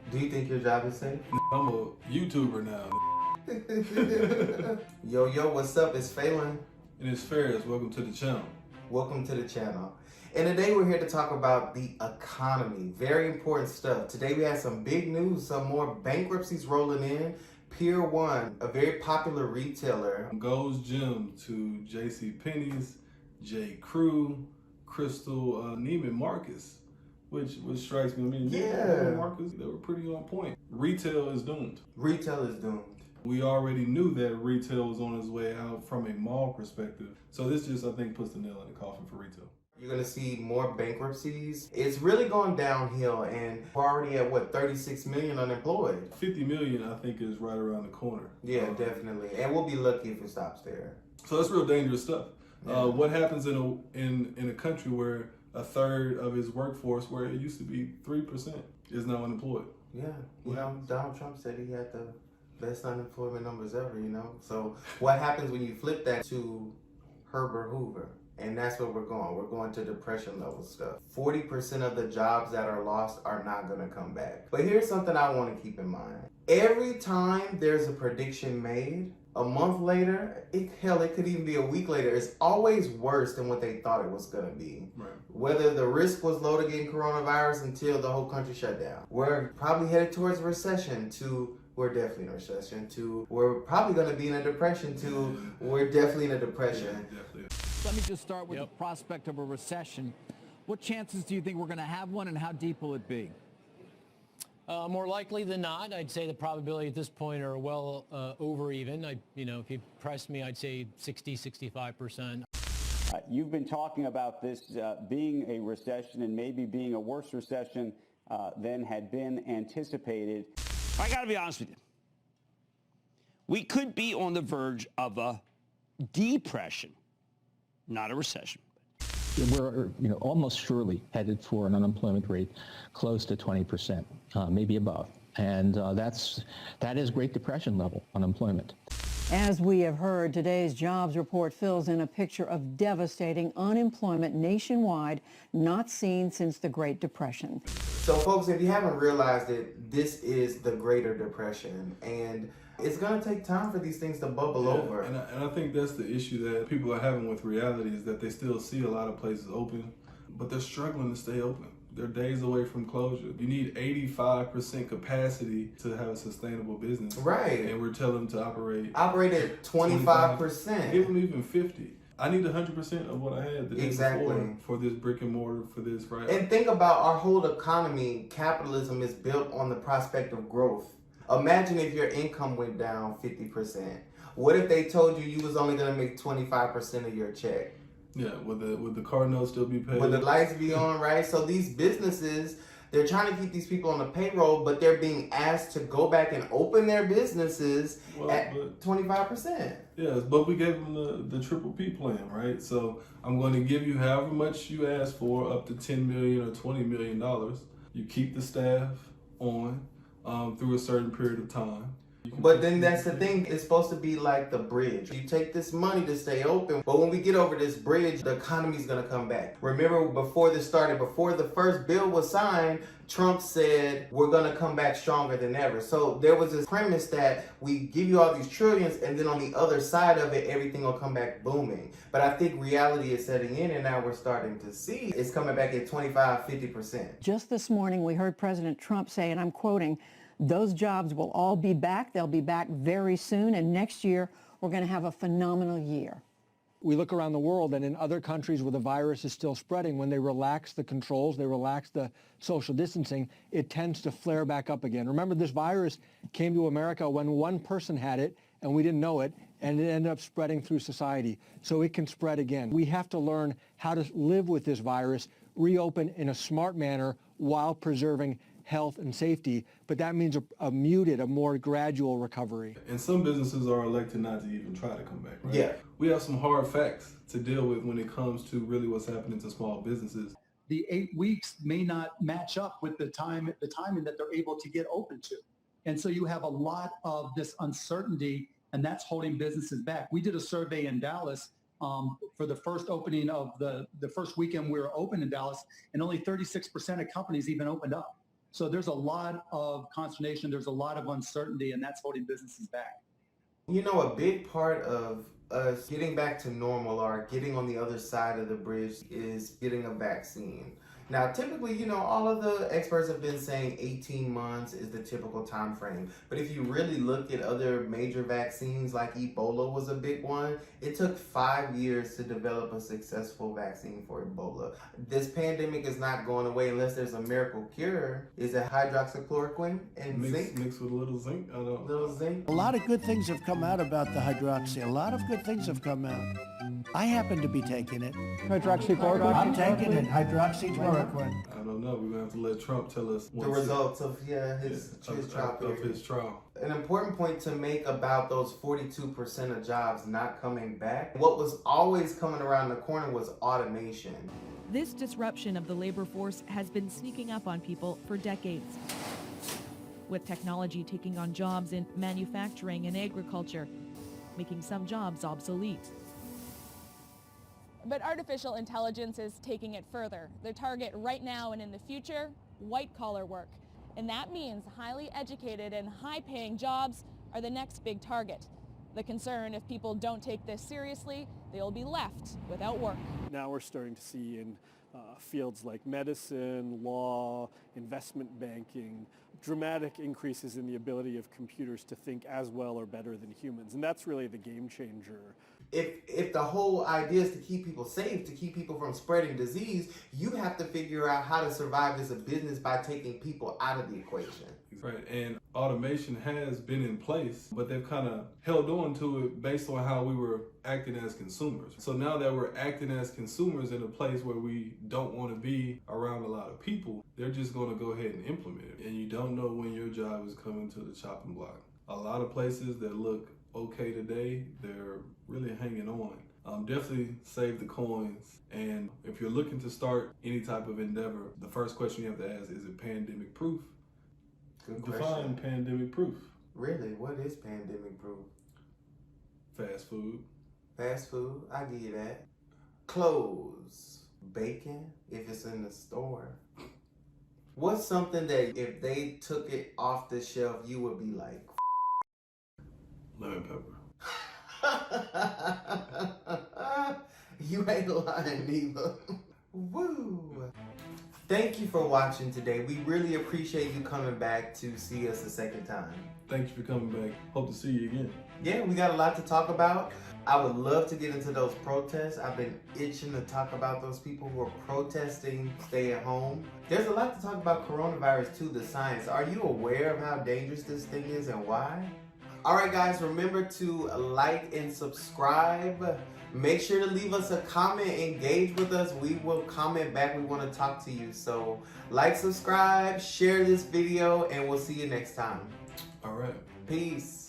Do you think your job is safe? I'm a YouTuber now. Yo, what's up? It's Phelan. And it's Ferris. Welcome to the channel. Welcome to the channel. And today we're here to talk about the economy. Very important stuff. Today we have some big news, some more bankruptcies rolling in. Pier 1, a very popular retailer. Goes Gym to JCPenney's, J. Crew, Crystal, Neiman Marcus, which strikes me. I mean, Neiman Marcus, they were pretty on point. Retail is doomed. Retail is doomed. We already knew that retail was on its way out from a mall perspective. So this just, I think, puts the nail in the coffin for retail. You're going to see more bankruptcies. It's really going downhill, and we're already at, 36 million unemployed? 50 million, I think, is right around the corner. Yeah, definitely. And we'll be lucky if it stops there. So that's real dangerous stuff. Yeah. What happens in a country where a third of its workforce, where it used to be 3%, is now unemployed? Yeah, Donald Trump said he had the best unemployment numbers ever, So what happens when you flip that to Herbert Hoover? And that's where we're going. We're going to depression level stuff. 40% of the jobs that are lost are not going to come back. But here's something I want to keep in mind. Every time there's a prediction made, a month later, it could even be a week later, it's always worse than what they thought it was going to be. Right. Whether the risk was low to getting coronavirus until the whole country shut down. We're probably headed towards a recession to we're definitely in a recession to we're probably going to be in a depression to we're definitely in a depression. Yeah, definitely. Let me just start with the prospect of a recession. What chances do you think we're going to have one, and how deep will it be? More likely than not, I'd say the probability at this point are well over even. If you press me, I'd say 65%. You've been talking about this being a recession and maybe being a worse recession than had been anticipated. I got to be honest with you. We could be on the verge of a depression, not a recession. We're almost surely headed for an unemployment rate close to 20%, maybe above. And that is Great Depression level unemployment. As we have heard, today's jobs report fills in a picture of devastating unemployment nationwide, not seen since the Great Depression. So folks, if you haven't realized it, this is the Greater Depression, and it's going to take time for these things to bubble over. And I think that's the issue that people are having with reality, is that they still see a lot of places open, but they're struggling to stay open. They're days away from closure. You need 85% capacity to have a sustainable business. Right. And we're telling them to operate at 25%. Give them even 50. I need 100% of what I had the day before for this brick and mortar, for this, right? And think about our whole economy. Capitalism is built on the prospect of growth. Imagine if your income went down 50%. What if they told you was only going to make 25% of your check? Yeah, would the car note still be paid? Would the lights be on, right? So these businesses, they're trying to keep these people on the payroll, but they're being asked to go back and open their businesses at 25%. Yes, but we gave them the triple P plan, right? So I'm going to give you however much you ask for, up to $10 million or $20 million. You keep the staff on through a certain period of time. But then that's the thing, it's supposed to be like the bridge. You take this money to stay open, but when we get over this bridge, the economy's gonna come back. Remember, before this started, before the first bill was signed, Trump said, we're gonna come back stronger than ever. So there was this premise that we give you all these trillions, and then on the other side of it, everything will come back booming. But I think reality is setting in, and now we're starting to see it's coming back at 25-50%. Just this morning, we heard President Trump say, and I'm quoting, those jobs will all be back. They'll be back very soon. And next year, we're going to have a phenomenal year. We look around the world, and in other countries where the virus is still spreading, when they relax the controls, they relax the social distancing, it tends to flare back up again. Remember, this virus came to America when one person had it, and we didn't know it, and it ended up spreading through society. So it can spread again. We have to learn how to live with this virus, reopen in a smart manner while preserving health and safety, but that means a muted, a more gradual recovery. And some businesses are elected not to even try to come back, right? Yeah. We have some hard facts to deal with when it comes to really what's happening to small businesses. The 8 weeks may not match up with the timing that they're able to get open to. And so you have a lot of this uncertainty, and that's holding businesses back. We did a survey in Dallas for the first opening of the first weekend we were open in Dallas, and only 36% of companies even opened up. So there's a lot of consternation. There's a lot of uncertainty, and that's holding businesses back. You know, a big part of us getting back to normal or getting on the other side of the bridge is getting a vaccine. Now, typically, you know, all of the experts have been saying 18 months is the typical time frame. But if you really look at other major vaccines, like Ebola was a big one, it took 5 years to develop a successful vaccine for Ebola. This pandemic is not going away unless there's a miracle cure. Is it hydroxychloroquine and zinc? Mixed with a little zinc? I don't know. Little zinc? A lot of good things have come out about the hydroxy. A lot of good things have come out. I happen to be taking it. Hydroxychloroquine? I'm taking it, hydroxychloroquine. I don't know. We're going to have to let Trump tell us The results of his trial period. Of his trial. An important point to make about those 42% of jobs not coming back. What was always coming around the corner was automation. This disruption of the labor force has been sneaking up on people for decades, with technology taking on jobs in manufacturing and agriculture, making some jobs obsolete. But artificial intelligence is taking it further. The target right now and in the future, white-collar work. And that means highly educated and high-paying jobs are the next big target. The concern, if people don't take this seriously, they'll be left without work. Now we're starting to see in fields like medicine, law, investment banking, dramatic increases in the ability of computers to think as well or better than humans. And that's really the game changer. If the whole idea is to keep people safe, to keep people from spreading disease, you have to figure out how to survive as a business by taking people out of the equation. Right, and automation has been in place, but they've kind of held on to it based on how we were acting as consumers. So now that we're acting as consumers in a place where we don't want to be around a lot of people, they're just going to go ahead and implement it. And you don't know when your job is coming to the chopping block. A lot of places that look okay today, they're really hanging on. Definitely save the coins. And if you're looking to start any type of endeavor, the first question you have to ask, is it pandemic proof? Good Define question. pandemic proof. Really? What is pandemic proof? Fast food. Fast food, I give you that. Clothes. Bacon, if it's in the store. What's something that if they took it off the shelf, you would be like, Lemon pepper. You ain't lying neither. Woo! Thank you for watching today. We really appreciate you coming back to see us a second time. Thank you for coming back. Hope to see you again. Yeah, we got a lot to talk about. I would love to get into those protests. I've been itching to talk about those people who are protesting stay at home. There's a lot to talk about coronavirus too, the science. Are you aware of how dangerous this thing is and why? All right, guys, remember to like and subscribe. Make sure to leave us a comment, engage with us. We will comment back. We want to talk to you. So like, subscribe, share this video, and we'll see you next time. All right. Peace.